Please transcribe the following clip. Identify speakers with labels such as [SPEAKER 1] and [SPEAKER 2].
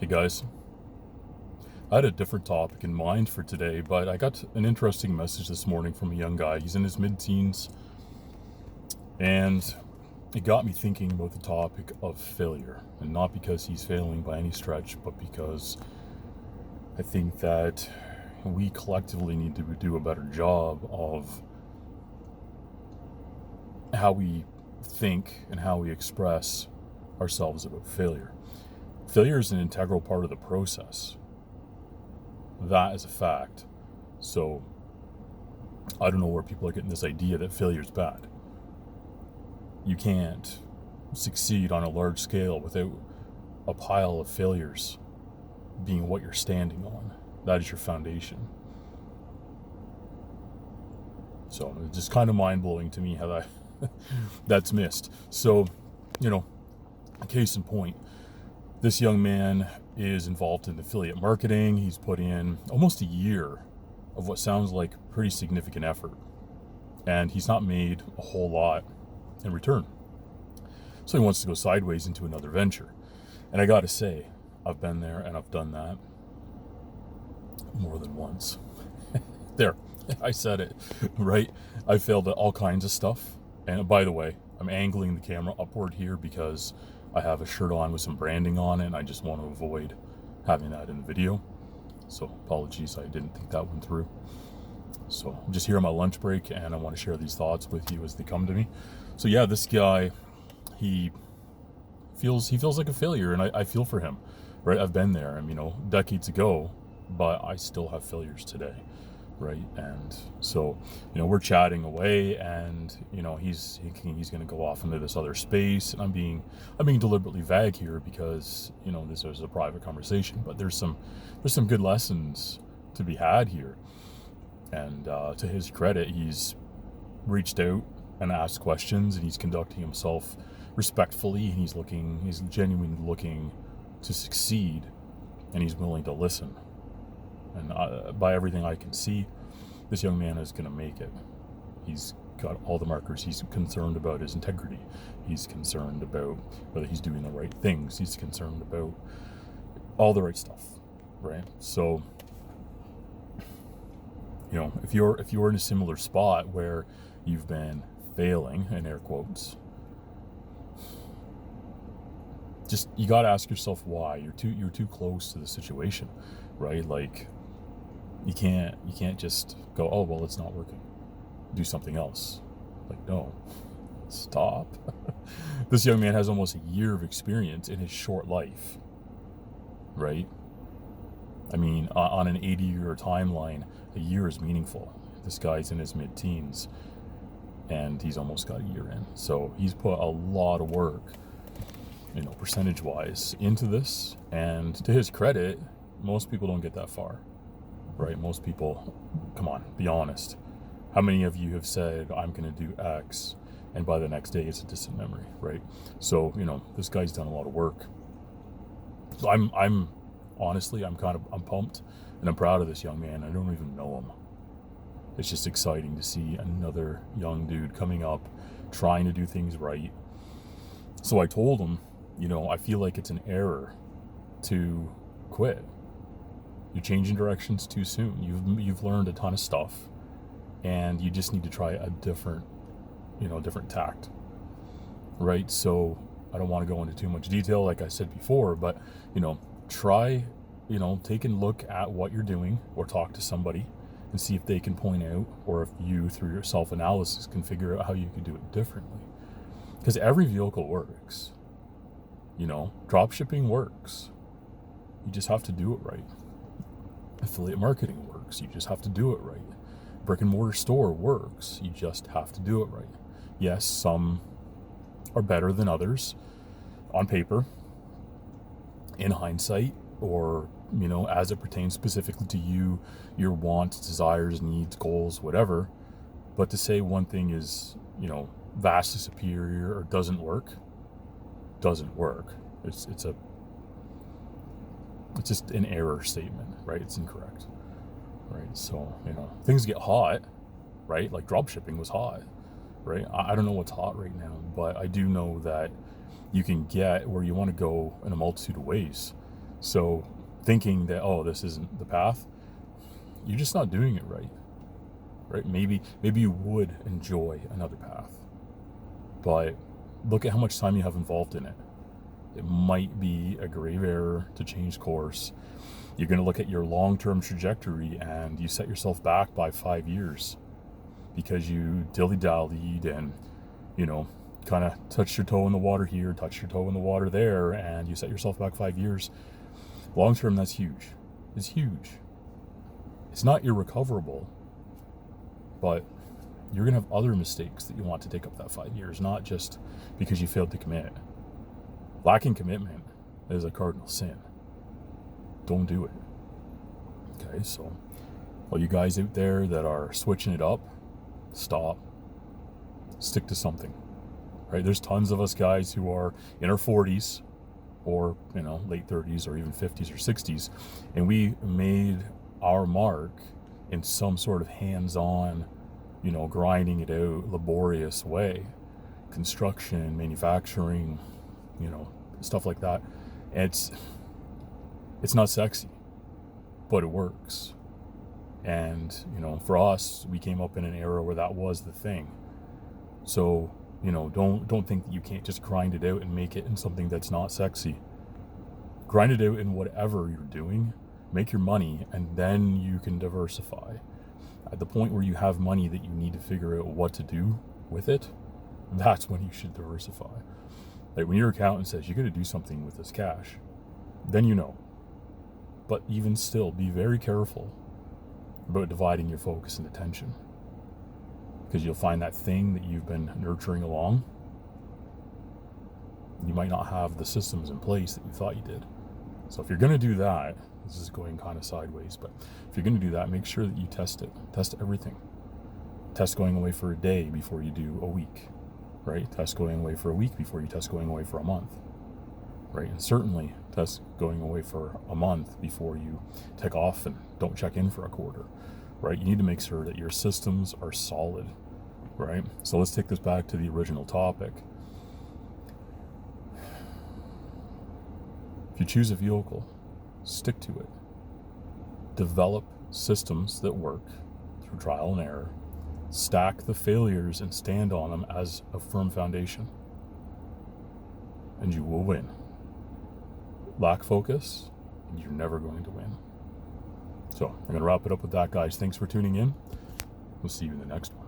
[SPEAKER 1] Hey guys, I had a different topic in mind for today, but I got an interesting message this morning from a young guy. He's in his mid teens, and it got me thinking about the topic of failure. And not because he's failing by any stretch, but because I think that we collectively need to do a better job of how we think and how we express ourselves about failure. Failure is an integral part of the process. That is a fact. So I don't know where people are getting this idea that failure is bad. You can't succeed on a large scale without a pile of failures being what you're standing on. That is your foundation. So it's just kind of mind-blowing to me how that's missed. So, a case in point, this young man is involved in affiliate marketing. He's put in almost a year of what sounds like pretty significant effort, and he's not made a whole lot in return. So he wants to go sideways into another venture. And I gotta say, I've been there and I've done that more than once. There, I said it, right? I failed at all kinds of stuff. And by the way, I'm angling the camera upward here because I have a shirt on with some branding on it, and I just want to avoid having that in the video. So apologies, I didn't think that one through. So I'm just here on my lunch break, and I want to share these thoughts with you as they come to me. So yeah, this guy, he feels like a failure, and I feel for him, right? I've been there, decades ago, but I still have failures today, right? And so, we're chatting away, and he's going to go off into this other space, and I'm being deliberately vague here because this is a private conversation, but there's some good lessons to be had here. And to his credit, he's reached out and asked questions, and he's conducting himself respectfully, and he's genuinely looking to succeed, and he's willing to listen. And by everything I can see, this young man is going to make it. He's got all the markers. He's concerned about his integrity. He's concerned about whether he's doing the right things. He's concerned about all the right stuff, right? So, if you're in a similar spot where you've been failing, in air quotes, just you got to ask yourself why. You're too close to the situation, right? Like, you can't just go, oh well, it's not working, do something else. Like, no, stop. This young man has almost a year of experience in his short life, right? I mean, on an 80-year timeline, a year is meaningful. This guy's in his mid-teens, and he's almost got a year in. So he's put a lot of work, percentage-wise, into this. And to his credit, most people don't get that far, right? Most people, come on, be honest. How many of you have said, I'm going to do X, and by the next day it's a distant memory, right? So, this guy's done a lot of work. So I'm honestly, I'm pumped, and I'm proud of this young man. I don't even know him. It's just exciting to see another young dude coming up, trying to do things right. So I told him, I feel like it's an error to quit. You're changing directions too soon. You've learned a ton of stuff, and you just need to try a different tact, right? So I don't want to go into too much detail, like I said before, but try, take a look at what you're doing, or talk to somebody and see if they can point out, or if you, through your self-analysis, can figure out how you can do it differently. Because every vehicle works. Drop shipping works. You just have to do it right. Affiliate marketing works. You just have to do it right. Brick and mortar store works. You just have to do it right. Yes, some are better than others on paper, in hindsight, or as it pertains specifically to you, your wants, desires, needs, goals, whatever. But to say one thing is vastly superior or doesn't work. It's just an error statement, right? It's incorrect, right? So things get hot, right? Like drop shipping was hot, right? I don't know what's hot right now, but I do know that you can get where you want to go in a multitude of ways. So thinking that, oh, this isn't the path, you're just not doing it right. Right? Maybe you would enjoy another path, but look at how much time you have involved in it. It might be a grave error to change course. You're going to look at your long-term trajectory and you set yourself back by 5 years because you dilly-dallied and, kind of touched your toe in the water here, touched your toe in the water there, and you set yourself back 5 years. Long-term, that's huge. It's huge. It's not irrecoverable, but you're going to have other mistakes that you want to take up that 5 years, not just because you failed to commit. Lacking commitment is a cardinal sin. Don't do it. Okay, so all you guys out there that are switching it up, stop. Stick to something. Right? There's tons of us guys who are in our 40s or, late 30s or even 50s or 60s, and we made our mark in some sort of hands-on, grinding it out, laborious way. Construction, manufacturing, stuff like that. And it's not sexy, but it works. And, for us, we came up in an era where that was the thing. So, don't think that you can't just grind it out and make it in something that's not sexy. Grind it out in whatever you're doing, make your money, and then you can diversify. At the point where you have money that you need to figure out what to do with it, that's when you should diversify. Like when your accountant says you got to do something with this cash, then But even still, be very careful about dividing your focus and attention, because you'll find that thing that you've been nurturing along, you might not have the systems in place that you thought you did. So if you're going to do that, this is going kind of sideways, but if you're going to do that, make sure that you test it. Test everything. Test going away for a day before you do a week, right? Test going away for a week before you test going away for a month, right? And certainly test going away for a month before you take off and don't check in for a quarter, right? You need to make sure that your systems are solid, right? So let's take this back to the original topic. If you choose a vehicle, stick to it. Develop systems that work through trial and error. Stack the failures and stand on them as a firm foundation, and you will win. Lack focus, and you're never going to win. So I'm going to wrap it up with that, guys. Thanks for tuning in. We'll see you in the next one.